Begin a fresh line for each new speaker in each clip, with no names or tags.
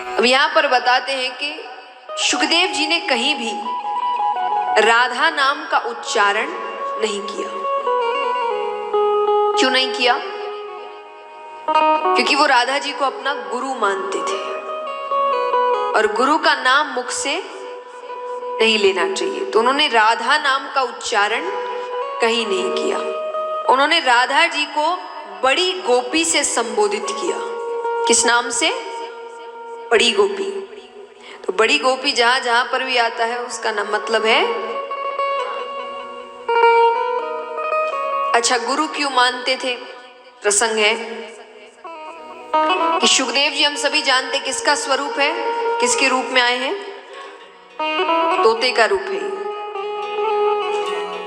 अब यहां पर बताते हैं कि शुकदेव जी ने कहीं भी राधा नाम का उच्चारण नहीं किया। क्यों नहीं किया? क्योंकि वो राधा जी को अपना गुरु मानते थे और गुरु का नाम मुख से नहीं लेना चाहिए। तो उन्होंने राधा नाम का उच्चारण कहीं नहीं किया। उन्होंने राधा जी को बड़ी गोपी से संबोधित किया। किस नाम से? बड़ी गोपी। तो बड़ी गोपी जहां जहां पर भी आता है उसका नाम मतलब है। अच्छा, गुरु क्यों मानते थे? प्रसंग है कि शुकदेव जी हम सभी जानते किसका स्वरूप है, किसके रूप में आए हैं? तोते का रूप है,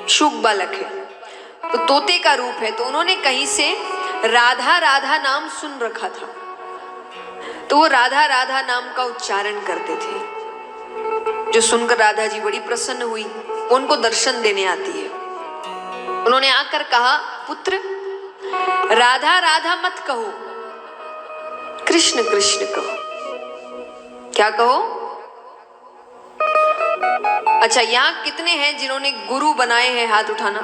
शुक बालक है, तो तोते का रूप है। तो उन्होंने कहीं से राधा राधा नाम सुन रखा था, तो वो राधा राधा नाम का उच्चारण करते थे, जो सुनकर राधा जी बड़ी प्रसन्न हुई। उनको दर्शन देने आती है। उन्होंने आकर कहा, पुत्र राधा राधा मत कहो, कृष्ण कृष्ण कहो। क्या कहो? अच्छा, यहां कितने हैं जिन्होंने गुरु बनाए हैं? हाथ उठाना।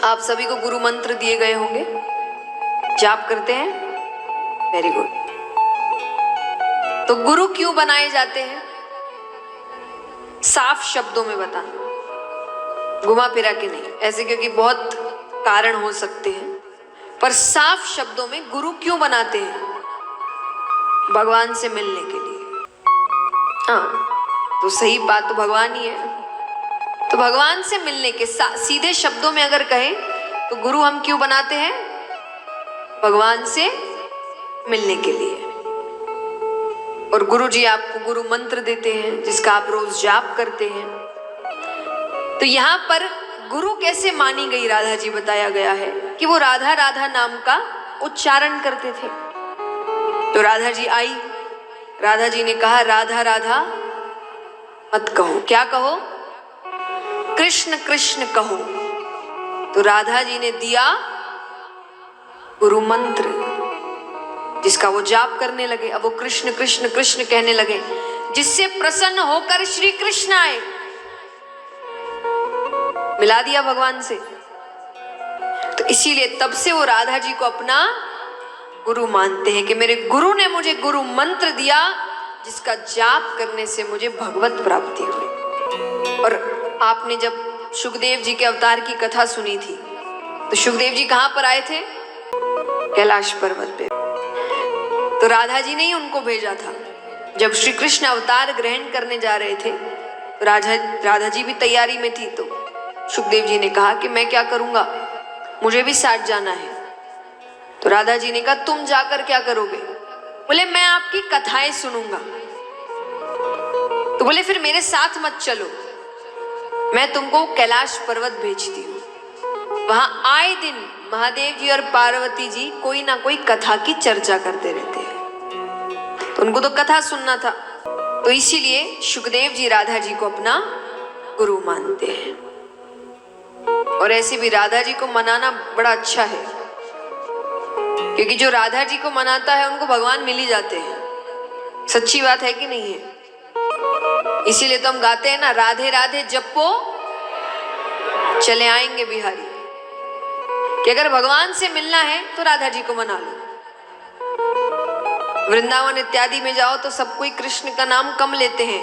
आप सभी को गुरु मंत्र दिए गए होंगे, जाप करते हैं? Very good. तो गुरु क्यों बनाए जाते हैं? साफ शब्दों में बताना, घुमा फिरा के नहीं ऐसे, क्योंकि बहुत कारण हो सकते हैं, पर साफ शब्दों में गुरु क्यों बनाते हैं? भगवान से मिलने के लिए। हाँ, तो सही बात तो भगवान ही है। तो भगवान से मिलने के सीधे शब्दों में अगर कहें तो गुरु हम क्यों बनाते हैं? भगवान से मिलने के लिए। और गुरु जी आपको गुरु मंत्र देते हैं जिसका आप रोज जाप करते हैं। तो यहां पर गुरु कैसे मानी गई राधा जी बताया गया है कि वो राधा राधा नाम का उच्चारण करते थे। तो राधा जी आई, राधा जी ने कहा राधा राधा मत कहो। क्या कहो? कृष्ण कृष्ण कहो। तो राधा जी ने दिया गुरु मंत्र जिसका वो जाप करने लगे। अब वो कृष्ण कृष्ण कृष्ण कहने लगे, जिससे प्रसन्न होकर श्री कृष्ण आए। मिला दिया भगवान से। तो इसीलिए तब से वो राधा जी को अपना गुरु मानते हैं कि मेरे गुरु ने मुझे गुरु मंत्र दिया जिसका जाप करने से मुझे भगवत प्राप्ति हुई। और आपने जब शुकदेव जी के अवतार की कथा सुनी थी तो शुकदेव जी कहां पर आए थे? कैलाश पर्वत पे। तो राधा जी ने ही उनको भेजा था। जब श्री कृष्ण अवतार ग्रहण करने जा रहे थे तो राधा जी भी तैयारी में थी। तो शुकदेव जी ने कहा कि मैं क्या करूंगा, मुझे भी साथ जाना है। तो राधा जी ने कहा तुम जाकर क्या करोगे? बोले मैं आपकी कथाएं सुनूंगा। तो बोले फिर मेरे साथ मत चलो, मैं तुमको कैलाश पर्वत भेजती हूँ। वहां आए दिन महादेव जी और पार्वती जी कोई ना कोई कथा की चर्चा करते रहते हैं। तो उनको तो कथा सुनना था। तो इसीलिए शुकदेव जी राधा जी को अपना गुरु मानते हैं। और ऐसे भी राधा जी को मनाना बड़ा अच्छा है, क्योंकि जो राधा जी को मनाता है उनको भगवान मिल ही जाते हैं। सच्ची बात है कि नहीं है? इसीलिए तो हम गाते हैं ना, राधे राधे जपो चले आएंगे बिहारी। कि अगर भगवान से मिलना है तो राधा जी को मना लो। वृंदावन इत्यादि में जाओ तो सब कोई कृष्ण का नाम कम लेते हैं,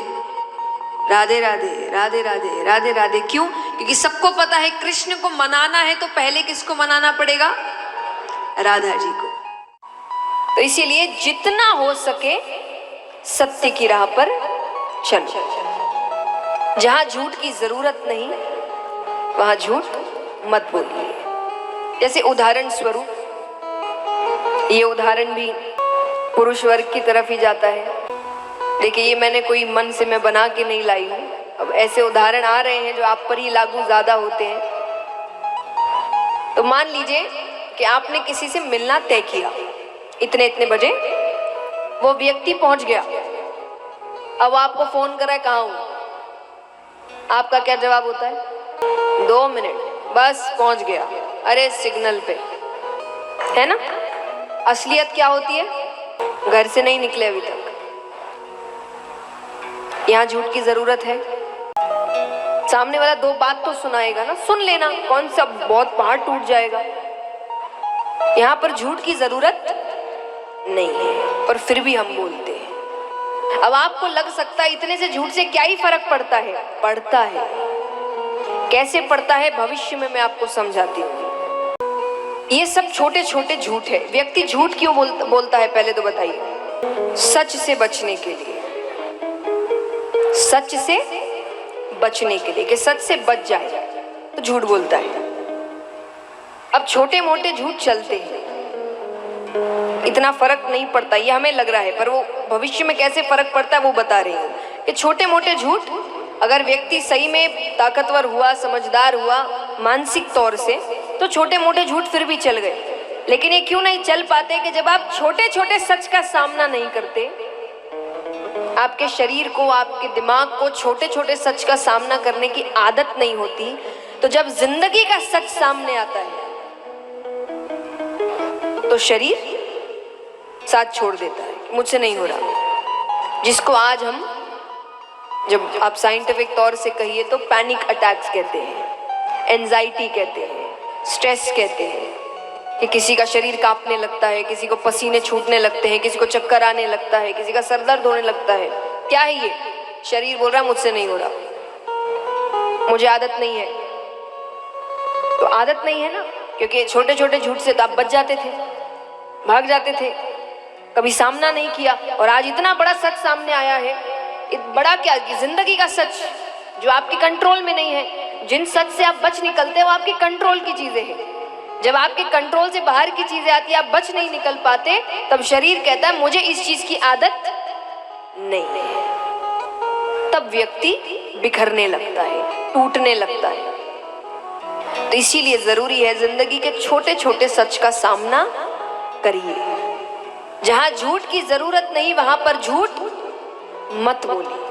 राधे राधे राधे राधे राधे राधे। क्यों? क्योंकि सबको पता है कृष्ण को मनाना है तो पहले किसको मनाना पड़ेगा? राधा जी को। तो इसीलिए जितना हो सके सत्य की राह पर चलो। जहां झूठ की जरूरत नहीं वहां झूठ मत बोलिए। जैसे उदाहरण स्वरूप, ये उदाहरण भी पुरुष वर्ग की तरफ ही जाता है। देखिए, ये मैंने कोई मन से मैं बना के नहीं लाई हूं। अब ऐसे उदाहरण आ रहे हैं जो आप पर ही लागू ज्यादा होते हैं। तो मान लीजिए कि आपने किसी से मिलना तय किया, इतने इतने बजे वो व्यक्ति पहुंच गया। अब आपको फोन कर रहा है, कहाँ हूं? आपका क्या जवाब होता है? 2 मिनट बस पहुंच गया। अरे सिग्नल पे, है ना? असलियत क्या होती है? घर से नहीं निकले अभी तक, यहाँ झूठ की जरूरत है? सामने वाला दो बात तो सुनाएगा ना, सुन लेना, कौन सा बहुत पहाड़ टूट जाएगा। यहाँ पर झूठ की जरूरत नहीं है, पर फिर भी हम बोलते हैं। अब आपको लग सकता है इतने से झूठ से क्या ही फर्क पड़ता है? पड़ता है। कैसे पड़ता है भविष्य में मैं आपको समझाती हूँ। ये सब छोटे छोटे झूठ है। व्यक्ति झूठ क्यों बोलता है पहले तो बताइए? सच से बचने के लिए, सच से बचने के लिए, कि सच से बच जाए तो झूठ बोलता है। अब छोटे मोटे झूठ चलते हैं, इतना फर्क नहीं पड़ता, ये हमें लग रहा है, पर वो भविष्य में कैसे फर्क पड़ता है वो बता रही हूँ। कि छोटे मोटे झूठ, अगर व्यक्ति सही में ताकतवर हुआ, समझदार हुआ मानसिक तौर से, तो छोटे मोटे झूठ फिर भी चल गए। लेकिन ये क्यों नहीं चल पाते? कि जब आप छोटे छोटे सच का सामना नहीं करते, आपके शरीर को, आपके दिमाग को छोटे छोटे सच का सामना करने की आदत नहीं होती, तो जब जिंदगी का सच सामने आता है तो शरीर साथ छोड़ देता है, मुझसे नहीं हो रहा। जिसको आज हम, जब आप साइंटिफिक तौर से कहिए तो पैनिक अटैक्स कहते हैं, एंजाइटी कहते हैं, स्ट्रेस कहते हैं, कि किसी का शरीर कांपने लगता है, किसी को पसीने छूटने लगते हैं, किसी को चक्कर आने लगता है, किसी का सर दर्द होने लगता है। क्या है ये? शरीर बोल रहा है मुझसे नहीं हो रहा, मुझे आदत नहीं है। तो आदत नहीं है ना, क्योंकि छोटे छोटे झूठ से तो आप बच जाते थे, भाग जाते थे, कभी सामना नहीं किया। और आज इतना बड़ा सच सामने आया है, बड़ा क्या, जिंदगी का सच जो आपके कंट्रोल में नहीं है। जिन सच से आप बच निकलते हैं वो आपके कंट्रोल की चीजें हैं। जब आपके कंट्रोल से बाहर की चीजें आती है, आप बच नहीं निकल पाते, तब शरीर कहता है मुझे इस चीज की आदत नहीं है। तब व्यक्ति बिखरने लगता है, टूटने लगता है। तो इसीलिए जरूरी है जिंदगी के छोटे छोटे सच का सामना करिए। जहां झूठ की जरूरत नहीं वहां पर झूठ मत बोलिए।